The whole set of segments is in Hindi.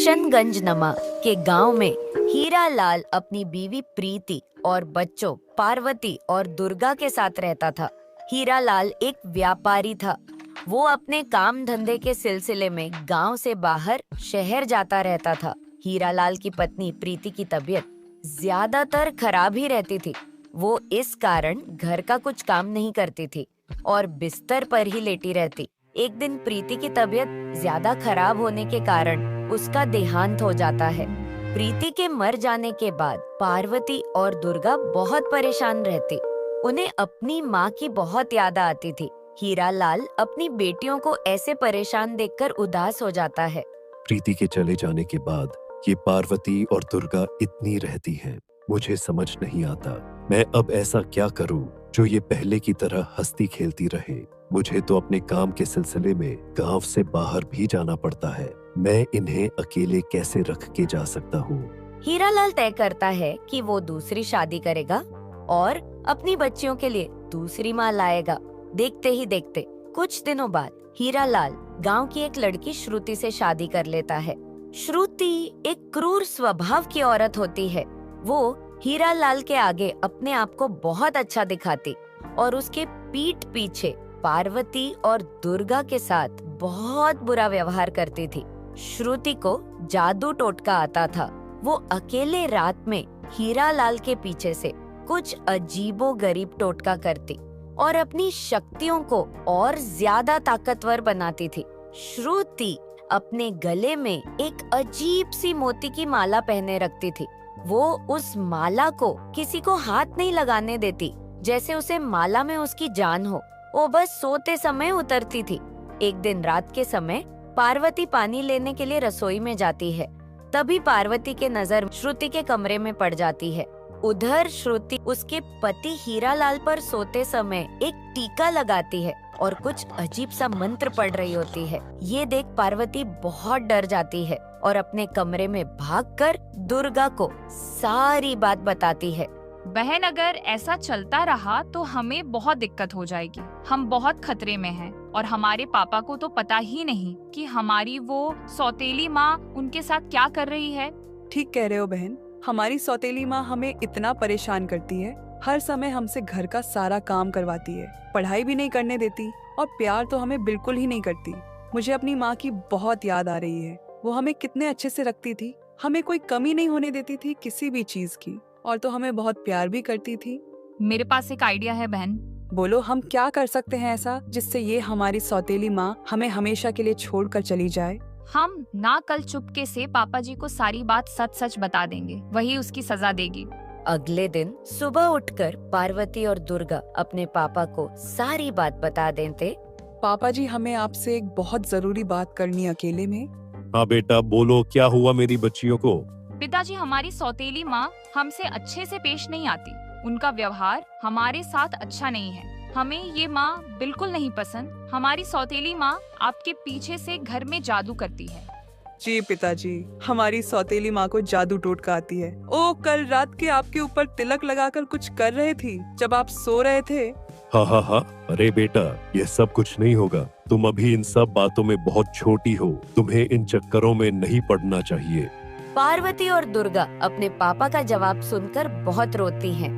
किशनगंज नमा के गांव में हीरा लाल अपनी बीवी प्रीति और बच्चों पार्वती और दुर्गा के साथ रहता था। हीरा लाल एक व्यापारी था। वो अपने काम धंधे के सिलसिले में गांव से बाहर शहर जाता रहता था। हीरा लाल की पत्नी प्रीति की तबीयत ज्यादातर खराब ही रहती थी। वो इस कारण घर का कुछ काम नहीं करती थी और बिस्तर पर ही लेटी रहती। एक दिन प्रीति की तबीयत ज्यादा खराब होने के कारण उसका देहांत हो जाता है। प्रीति के मर जाने के बाद पार्वती और दुर्गा बहुत परेशान रहती। उन्हें अपनी माँ की बहुत याद आती थी। हीरा लाल अपनी बेटियों को ऐसे परेशान देखकर उदास हो जाता है। प्रीति के चले जाने के बाद ये पार्वती और दुर्गा इतनी रहती हैं, मुझे समझ नहीं आता मैं अब ऐसा क्या करूं जो ये पहले की तरह हंसती खेलती रहे। मुझे तो अपने काम के सिलसिले में गांव से बाहर भी जाना पड़ता है। मैं इन्हें अकेले कैसे रख के जा सकता हूँ। हीरा लाल तय करता है कि वो दूसरी शादी करेगा और अपनी बच्चियों के लिए दूसरी माँ लाएगा। देखते ही देखते कुछ दिनों बाद हीरा लाल गांव की एक लड़की श्रुति से शादी कर लेता है। श्रुति एक क्रूर स्वभाव की औरत होती है। वो हीरा लाल के आगे अपने आप को बहुत अच्छा दिखाती और उसके पीठ पीछे पार्वती और दुर्गा के साथ बहुत बुरा व्यवहार करती थी। श्रुति को जादू टोटका आता था। वो अकेले रात में हीरा लाल के पीछे से कुछ अजीबोगरीब टोटका करती और अपनी शक्तियों को और ज्यादा ताकतवर बनाती थी। श्रुति अपने गले में एक अजीब सी मोती की माला पहने रखती थी। वो उस माला को किसी को हाथ नहीं लगाने देती, जैसे उसे माला में उसकी जान हो। वो बस सोते समय उतरती थी। एक दिन रात के समय पार्वती पानी लेने के लिए रसोई में जाती है। तभी पार्वती के नजर श्रुति के कमरे में पड़ जाती है। उधर श्रुति उसके पति हीरा लाल पर सोते समय एक टीका लगाती है और कुछ अजीब सा मंत्र पढ़ रही होती है। ये देख पार्वती बहुत डर जाती है और अपने कमरे में भागकर दुर्गा को सारी बात बताती है। बहन, अगर ऐसा चलता रहा तो हमें बहुत दिक्कत हो जाएगी। हम बहुत खतरे में हैं और हमारे पापा को तो पता ही नहीं कि हमारी वो सौतेली माँ उनके साथ क्या कर रही है। ठीक कह रहे हो बहन, हमारी सौतेली माँ हमें इतना परेशान करती है। हर समय हमसे घर का सारा काम करवाती है, पढ़ाई भी नहीं करने देती और प्यार तो हमें बिल्कुल ही नहीं करती। मुझे अपनी माँ की बहुत याद आ रही है। वो हमें कितने अच्छे से रखती थी, हमें कोई कमी नहीं होने देती थी किसी भी चीज की, और तो हमें बहुत प्यार भी करती थी। मेरे पास एक आइडिया है बहन। बोलो, हम क्या कर सकते हैं ऐसा जिससे ये हमारी सौतेली माँ हमें हमेशा के लिए छोड़कर चली जाए। हम ना कल चुपके से पापा जी को सारी बात सच सच बता देंगे, वही उसकी सजा देगी। अगले दिन सुबह उठकर पार्वती और दुर्गा अपने पापा को सारी बात बता देते। पापा जी, हमें आपसे एक बहुत जरूरी बात करनी अकेले में। हाँ बेटा बोलो, क्या हुआ मेरी बच्चियों को। पिताजी, हमारी सौतेली माँ हमसे अच्छे से पेश नहीं आती। उनका व्यवहार हमारे साथ अच्छा नहीं है। हमें ये माँ बिल्कुल नहीं पसंद। हमारी सौतेली माँ आपके पीछे से घर में जादू करती है। जी पिताजी, हमारी सौतेली माँ को जादू टोटका आती है। ओ, कल रात के आपके ऊपर तिलक लगाकर कुछ कर रहे थी जब आप सो रहे थे। हाँ हाँ हाँ, अरे बेटा ये सब कुछ नहीं होगा। तुम अभी इन सब बातों में बहुत छोटी हो, तुम्हें इन चक्करों में नहीं पड़ना चाहिए। पार्वती और दुर्गा अपने पापा का जवाब सुनकर बहुत रोती हैं।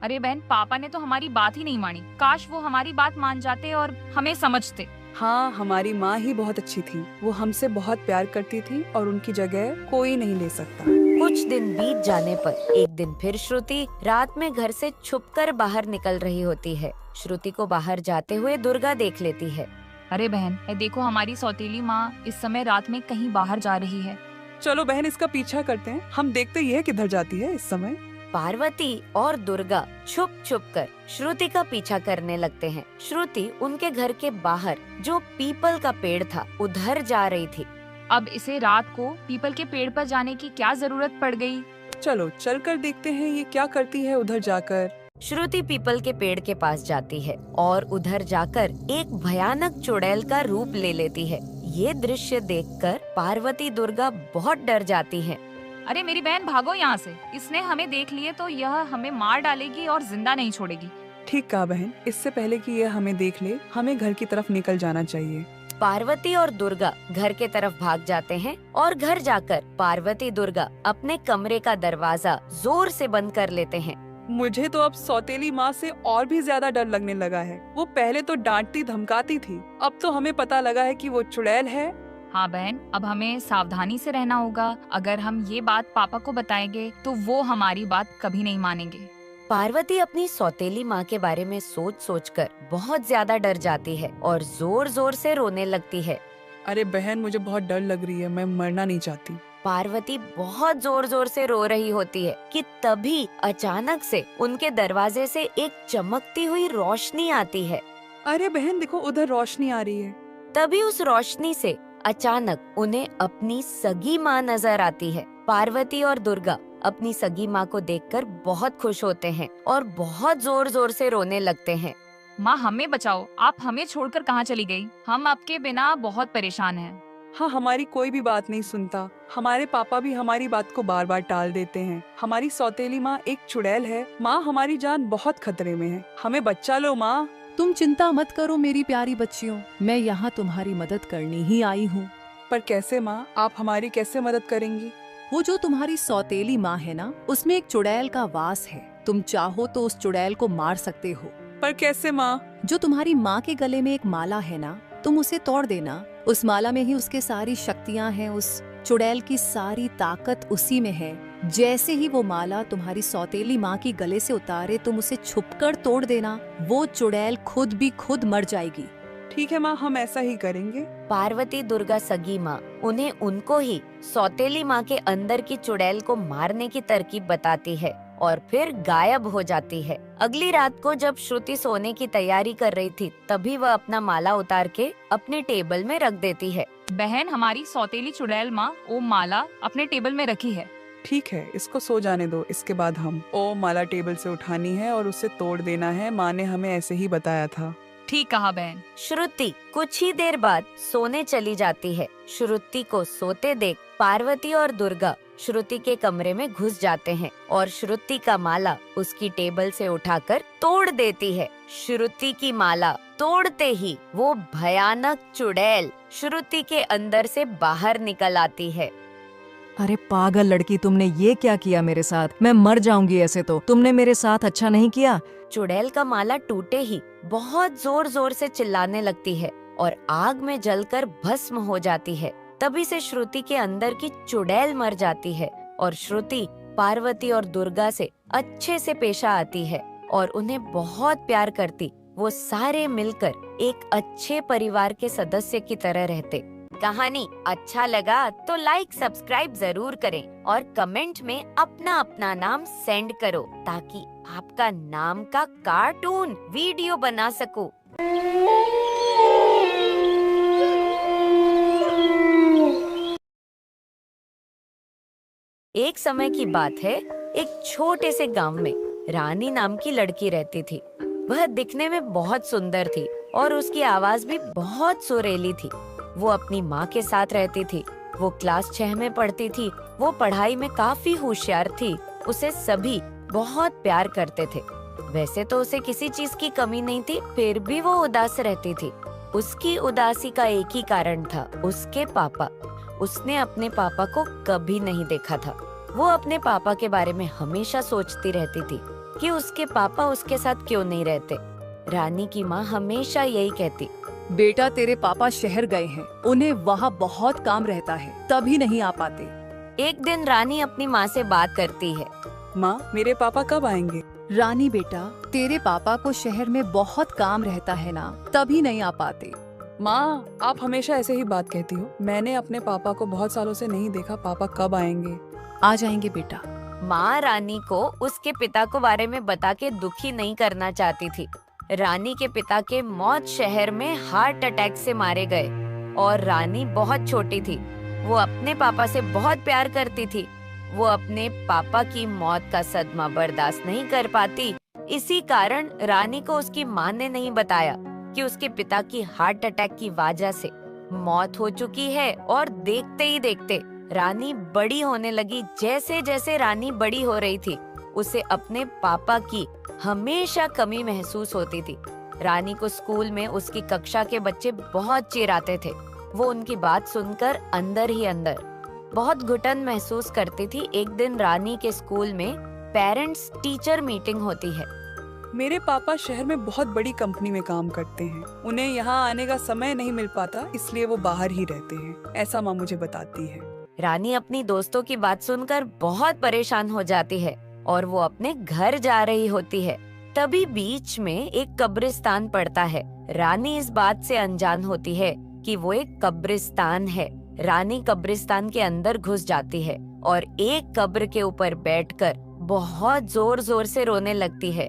अरे बहन, पापा ने तो हमारी बात ही नहीं मानी। काश वो हमारी बात मान जाते और हमें समझते। हाँ, हमारी माँ ही बहुत अच्छी थी। वो हमसे बहुत प्यार करती थी और उनकी जगह कोई नहीं ले सकता। कुछ दिन बीत जाने पर एक दिन फिर श्रुति रात में घर से छुपकर बाहर निकल रही होती है। श्रुति को बाहर जाते हुए दुर्गा देख लेती है। अरे बहन, ये देखो, हमारी सौतेली माँ इस समय रात में कहीं बाहर जा रही है। चलो बहन, इसका पीछा करते हैं। हम देखते ही है किधर जाती है इस समय। पार्वती और दुर्गा छुप छुप कर श्रुति का पीछा करने लगते हैं। श्रुति उनके घर के बाहर जो पीपल का पेड़ था उधर जा रही थी। अब इसे रात को पीपल के पेड़ पर जाने की क्या जरूरत पड़ गई। चलो चलकर देखते हैं ये क्या करती है उधर जाकर। श्रुति पीपल के पेड़ के पास जाती है और उधर जाकर एक भयानक चुड़ैल का रूप ले लेती है। ये दृश्य देखकर पार्वती दुर्गा बहुत डर जाती हैं। अरे मेरी बहन, भागो यहाँ से। इसने हमें देख लिए तो यह हमें मार डालेगी और जिंदा नहीं छोड़ेगी। ठीक कहा बहन, इससे पहले कि यह हमें देख ले, हमें घर की तरफ निकल जाना चाहिए। पार्वती और दुर्गा घर के तरफ भाग जाते हैं और घर जाकर पार्वती दुर्गा अपने कमरे का दरवाजा जोर से बंद कर लेते हैं। मुझे तो अब सौतेली माँ से और भी ज्यादा डर लगने लगा है। वो पहले तो डांटती धमकाती थी, अब तो हमें पता लगा है कि वो चुड़ैल है। हाँ बहन, अब हमें सावधानी से रहना होगा। अगर हम ये बात पापा को बताएंगे तो वो हमारी बात कभी नहीं मानेंगे। पार्वती अपनी सौतेली माँ के बारे में सोच सोच कर बहुत ज्यादा डर जाती है और जोर जोर से रोने लगती है। अरे बहन, मुझे बहुत डर लग रही है, मैं मरना नहीं चाहती। पार्वती बहुत जोर जोर से रो रही होती है कि तभी अचानक से उनके दरवाजे से एक चमकती हुई रोशनी आती है। अरे बहन देखो, उधर रोशनी आ रही है। तभी उस रोशनी से अचानक उन्हें अपनी सगी माँ नजर आती है। पार्वती और दुर्गा अपनी सगी माँ को देखकर बहुत खुश होते हैं और बहुत जोर जोर से रोने लगते हैं। माँ हमें बचाओ, आप हमें छोड़कर कहाँ चली गई? हम आपके बिना बहुत परेशान हैं। हाँ, हमारी कोई भी बात नहीं सुनता। हमारे पापा भी हमारी बात को बार बार टाल देते हैं। हमारी सौतेली माँ एक चुड़ैल है। माँ, हमारी जान बहुत खतरे में है, हमें बचा लो माँ। तुम चिंता मत करो मेरी प्यारी बच्चियों, मैं यहाँ तुम्हारी मदद करने ही आई हूँ। पर कैसे माँ? आप हमारी कैसे मदद करेंगी? वो जो तुम्हारी सौतेली माँ है ना, उसमें एक चुड़ैल का वास है। तुम चाहो तो उस चुड़ैल को मार सकते हो। पर कैसे माँ? जो तुम्हारी माँ के गले में एक माला है ना, तुम उसे तोड़ देना। उस माला में ही उसके सारी शक्तियाँ हैं, उस चुड़ैल की सारी ताकत उसी में है। जैसे ही वो माला तुम्हारी सौतेली माँ की गले से उतारे, तुम उसे छुपकर तोड़ देना। वो चुड़ैल खुद मर जाएगी। ठीक है माँ, हम ऐसा ही करेंगे। पार्वती दुर्गा सगी माँ उन्हें उनको ही सौतेली माँ के अंदर की चुड़ैल को मारने की तरकीब बताती है और फिर गायब हो जाती है। अगली रात को जब श्रुति सोने की तैयारी कर रही थी, तभी वह अपना माला उतार के अपने टेबल में रख देती है। बहन, हमारी सौतेली चुड़ैल माँ वो माला अपने टेबल में रखी है। ठीक है, इसको सो जाने दो। इसके बाद हम माला टेबल से उठानी है और उसे तोड़ देना है। माँ ने हमें ऐसे ही बताया था। ठीक कहा बहन। श्रुति कुछ ही देर बाद सोने चली जाती है। श्रुति को सोते देख पार्वती और दुर्गा श्रुति के कमरे में घुस जाते हैं और श्रुति का माला उसकी टेबल से उठाकर तोड़ देती है। श्रुति की माला तोड़ते ही वो भयानक चुड़ैल श्रुति के अंदर से बाहर निकल आती है। अरे पागल लड़की, तुमने ये क्या किया मेरे साथ? मैं मर जाऊंगी ऐसे तो। तुमने मेरे साथ अच्छा नहीं किया। चुड़ैल का माला टूटे ही बहुत जोर जोर से चिल्लाने लगती है और आग में जलकर भस्म हो जाती है। तभी से श्रुति के अंदर की चुड़ैल मर जाती है और श्रुति पार्वती और दुर्गा से अच्छे से पेश आती है और उन्हें बहुत प्यार करती। वो सारे मिलकर एक अच्छे परिवार के सदस्य की तरह रहते। कहानी अच्छा लगा तो लाइक सब्सक्राइब जरूर करें और कमेंट में अपना अपना नाम सेंड करो ताकि आपका नाम का कार्टून वीडियो बना सकूं। एक समय की बात है, एक छोटे से गांव में रानी नाम की लड़की रहती थी। वह दिखने में बहुत सुंदर थी और उसकी आवाज भी बहुत सुरीली थी। वो अपनी माँ के साथ रहती थी। वो क्लास 6 में पढ़ती थी। वो पढ़ाई में काफी होशियार थी। उसे सभी बहुत प्यार करते थे। वैसे तो उसे किसी चीज की कमी नहीं थी, फिर भी वो उदास रहती थी। उसकी उदासी का एक ही कारण था, उसके पापा। उसने अपने पापा को कभी नहीं देखा था। वो अपने पापा के बारे में हमेशा सोचती रहती थी कि उसके पापा उसके साथ क्यों नहीं रहते। रानी की माँ हमेशा यही कहती, बेटा तेरे पापा शहर गए हैं, उन्हें वहाँ बहुत काम रहता है, तभी नहीं आ पाते। एक दिन रानी अपनी माँ से बात करती है। माँ, मेरे पापा कब आएंगे? रानी बेटा, तेरे पापा को शहर में बहुत काम रहता है ना, तभी नहीं आ पाते। माँ, आप हमेशा ऐसे ही बात कहती हो। मैंने अपने पापा को बहुत सालों से नहीं देखा। पापा कब आएंगे? आ जाएंगे बेटा। माँ रानी को उसके पिता को बारे में बता के दुखी नहीं करना चाहती थी। रानी के पिता के मौत शहर में हार्ट अटैक से मारे गए और रानी बहुत छोटी थी। वो अपने पापा से बहुत प्यार करती थी। वो अपने पापा की मौत का सदमा बर्दाश्त नहीं कर पाती। इसी कारण रानी को उसकी माँ ने नहीं बताया कि उसके पिता की हार्ट अटैक की वजह से मौत हो चुकी है। और देखते ही देखते रानी बड़ी होने लगी। जैसे जैसे रानी बड़ी हो रही थी, उसे अपने पापा की हमेशा कमी महसूस होती थी। रानी को स्कूल में उसकी कक्षा के बच्चे बहुत चिढ़ाते थे। वो उनकी बात सुनकर अंदर ही अंदर बहुत घुटन महसूस करती थी। एक दिन रानी के स्कूल में पेरेंट्स टीचर मीटिंग होती है। मेरे पापा शहर में बहुत बड़ी कंपनी में काम करते हैं। उन्हें यहाँ आने का समय नहीं मिल पाता, इसलिए वो बाहर ही रहते हैं, ऐसा माँ मुझे बताती है। रानी अपनी दोस्तों की बात सुनकर बहुत परेशान हो जाती है और वो अपने घर जा रही होती है। तभी बीच में एक कब्रिस्तान पड़ता है। रानी इस बात से अनजान होती है कि वो एक कब्रिस्तान है। रानी कब्रिस्तान के अंदर घुस जाती है और एक कब्र के ऊपर बैठकर बहुत जोर जोर से रोने लगती है।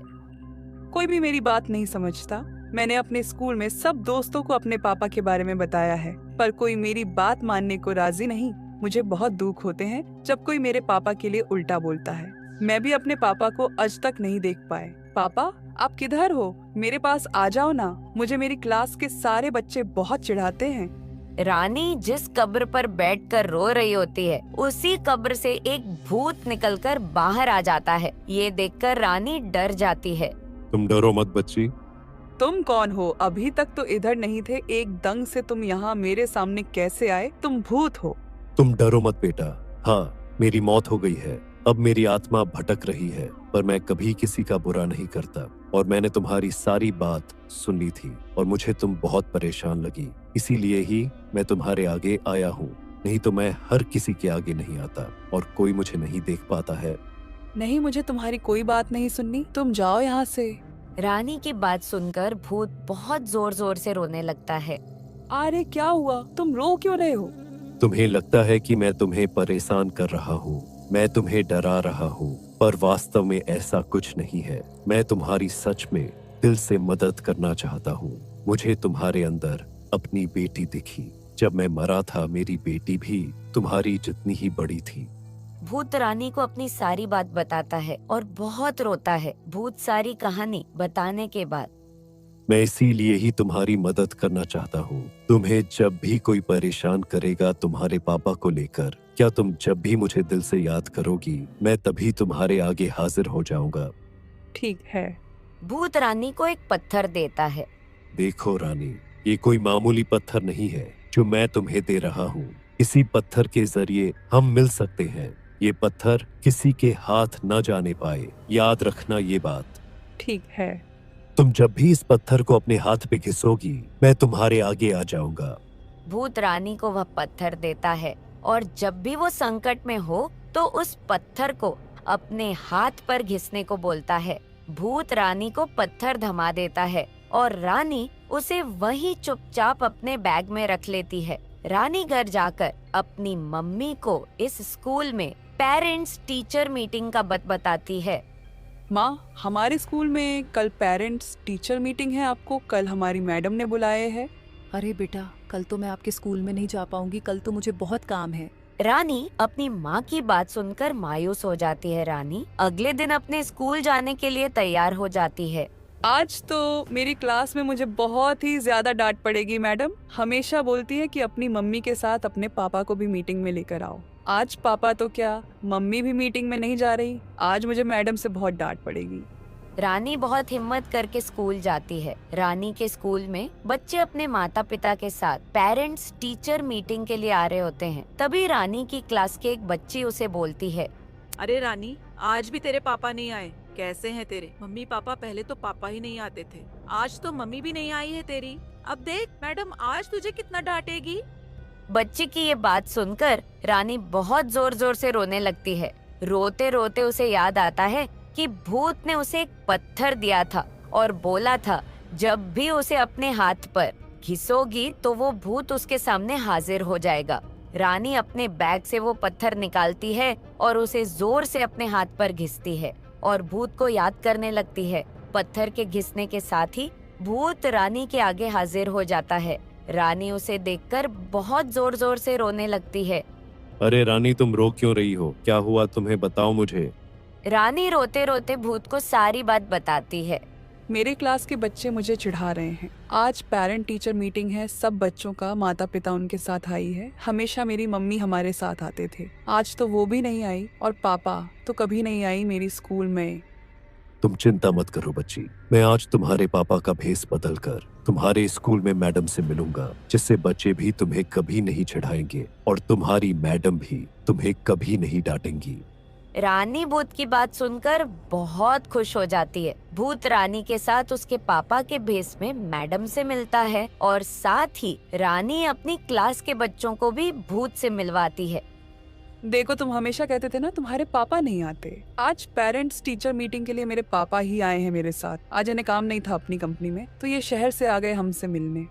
कोई भी मेरी बात नहीं समझता। मैंने अपने स्कूल में सब दोस्तों को अपने पापा के बारे में बताया है, पर कोई मेरी बात मानने को राजी नहीं। मुझे बहुत दुख होते हैं जब कोई मेरे पापा के लिए उल्टा बोलता है। मैं भी अपने पापा को आज तक नहीं देख पाए। पापा, आप किधर हो? मेरे पास आ जाओ ना। मुझे मेरी क्लास के सारे बच्चे बहुत चिढ़ाते हैं। रानी जिस कब्र पर बैठकर रो रही होती है, उसी कब्र से एक भूत निकलकर बाहर आ जाता है। ये देखकर रानी डर जाती है। तुम डरो मत बच्ची। तुम कौन हो? अभी तक तो इधर नहीं थे, एक दंग से तुम यहाँ मेरे सामने कैसे आए? तुम भूत हो। तुम डरो मत बेटा। हाँ, मेरी मौत हो गई है। अब मेरी आत्मा भटक रही है, पर मैं कभी किसी का बुरा नहीं करता। और मैंने तुम्हारी सारी बात सुन ली थी और मुझे तुम बहुत परेशान लगी, इसीलिए ही मैं तुम्हारे आगे आया हूँ। नहीं तो मैं हर किसी के आगे नहीं आता और कोई मुझे नहीं देख पाता है। नहीं, मुझे तुम्हारी कोई बात नहीं सुननी। तुम जाओ यहाँ से। रानी की बात सुनकर भूत बहुत जोर जोर से रोने लगता है। अरे क्या हुआ? तुम रो क्यों रहे हो? तुम्हें लगता है कि मैं तुम्हें परेशान कर रहा हूँ, मैं तुम्हें डरा रहा हूँ, पर वास्तव में ऐसा कुछ नहीं है। मैं तुम्हारी सच में दिल से मदद करना चाहता हूँ। मुझे तुम्हारे अंदर अपनी बेटी दिखी। जब मैं मरा था, मेरी बेटी भी तुम्हारी जितनी ही बड़ी थी। भूत रानी को अपनी सारी बात बताता है और बहुत रोता है। भूत सारी कहानी बताने के बाद, मैं इसीलिए ही तुम्हारी मदद करना चाहता हूँ। तुम्हें जब भी कोई परेशान करेगा तुम्हारे पापा को लेकर, क्या तुम जब भी मुझे दिल से याद करोगी, मैं तभी तुम्हारे आगे हाजिर हो जाऊंगा। ठीक है। भूत रानी को एक पत्थर देता है। देखो रानी, ये कोई मामूली पत्थर नहीं है जो मैं तुम्हें दे रहा हूँ। इसी पत्थर के जरिए हम मिल सकते हैं। ये पत्थर किसी के हाथ न जाने पाए, याद रखना ये बात। ठीक है। तुम जब भी इस पत्थर को अपने हाथ पे घिसोगी, मैं तुम्हारे आगे आ जाऊंगा। भूत रानी को वह पत्थर देता है और जब भी वो संकट में हो तो उस पत्थर को अपने हाथ पर घिसने को बोलता है। भूत रानी को पत्थर थमा देता है और रानी उसे वहीं चुपचाप अपने बैग में रख लेती है। रानी घर जाकर अपनी मम्मी को इस स्कूल में पेरेंट्स टीचर मीटिंग का बताती है। माँ, हमारे स्कूल में कल पेरेंट्स टीचर मीटिंग है। आपको कल हमारी मैडम ने बुलाए हैं। अरे बेटा, कल तो मैं आपके स्कूल में नहीं जा पाऊंगी। कल तो मुझे बहुत काम है। रानी अपनी माँ की बात सुनकर मायूस हो जाती है। रानी अगले दिन अपने स्कूल जाने के लिए तैयार हो जाती है। आज तो मेरी क्लास में मुझे बहुत ही ज्यादा डांट पड़ेगी। मैडम हमेशा बोलती है कि अपनी मम्मी के साथ अपने पापा को भी मीटिंग में लेकर आओ। आज पापा तो क्या, मम्मी भी मीटिंग में नहीं जा रही। आज मुझे मैडम से बहुत डांट पड़ेगी। रानी बहुत हिम्मत करके स्कूल जाती है। रानी के स्कूल में बच्चे अपने माता पिता के साथ पेरेंट्स टीचर मीटिंग के लिए आ रहे होते हैं। तभी रानी की क्लास के एक बच्ची उसे बोलती है, अरे रानी, आज भी तेरे पापा नहीं आए। कैसे हैं तेरे मम्मी पापा? पहले तो पापा ही नहीं आते थे, आज तो मम्मी भी नहीं आई है तेरी। अब देख मैडम आज तुझे कितना डांटेगी। बच्ची की ये बात सुनकर रानी बहुत जोर जोर से रोने लगती है। रोते रोते उसे याद आता है कि भूत ने उसे एक पत्थर दिया था और बोला था जब भी उसे अपने हाथ पर घिसोगी तो वो भूत उसके सामने हाजिर हो जाएगा। रानी अपने बैग से वो पत्थर निकालती है और उसे जोर से अपने हाथ पर घिसती है और भूत को याद करने लगती है। पत्थर के घिसने के साथ ही भूत रानी के आगे हाजिर हो जाता है। रानी उसे देखकर बहुत जोर जोर से रोने लगती है। अरे रानी, तुम रो क्यों रही हो? क्या हुआ तुम्हें? बताओ मुझे। रानी रोते रोते भूत को सारी बात बताती है। मेरे क्लास के बच्चे मुझे चिढ़ा रहे हैं। आज पेरेंट टीचर मीटिंग है, सब बच्चों का माता पिता उनके साथ आई है। हमेशा मेरी मम्मी हमारे साथ आते थे, आज तो वो भी नहीं आई और पापा तो कभी नहीं आई मेरी स्कूल में। तुम चिंता मत करो बच्ची, मैं आज तुम्हारे पापा का भेस बदल कर तुम्हारे स्कूल में मैडम से मिलूंगा, जिससे बच्चे भी तुम्हें कभी नहीं चिढ़ाएंगे और तुम्हारी मैडम भी तुम्हें कभी नहीं डांटेंगी। रानी भूत की बात सुनकर बहुत खुश हो जाती है। भूत रानी के साथ उसके पापा के भेस में मैडम से मिलता है और साथ ही रानी अपनी क्लास के बच्चों को भी भूत से मिलवाती है। देखो, तुम हमेशा कहते थे ना तुम्हारे पापा नहीं आते। आज पेरेंट्स टीचर मीटिंग के लिए मेरे पापा ही आए हैं मेरे साथ। आज इन्हें काम नहीं था अपनी कंपनी में, तो ये शहर से आ गए हमसे मिलने।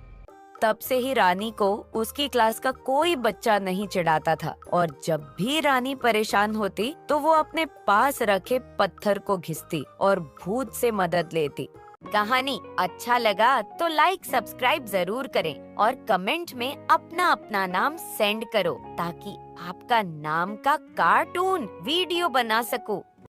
तब से ही रानी को उसकी क्लास का कोई बच्चा नहीं चिढ़ाता था और जब भी रानी परेशान होती तो वो अपने पास रखे पत्थर को घिसती और भूत से मदद लेती। कहानी अच्छा लगा तो लाइक सब्सक्राइब जरूर करें और कमेंट में अपना अपना नाम सेंड करो ताकि आपका नाम का कार्टून वीडियो बना सकूं।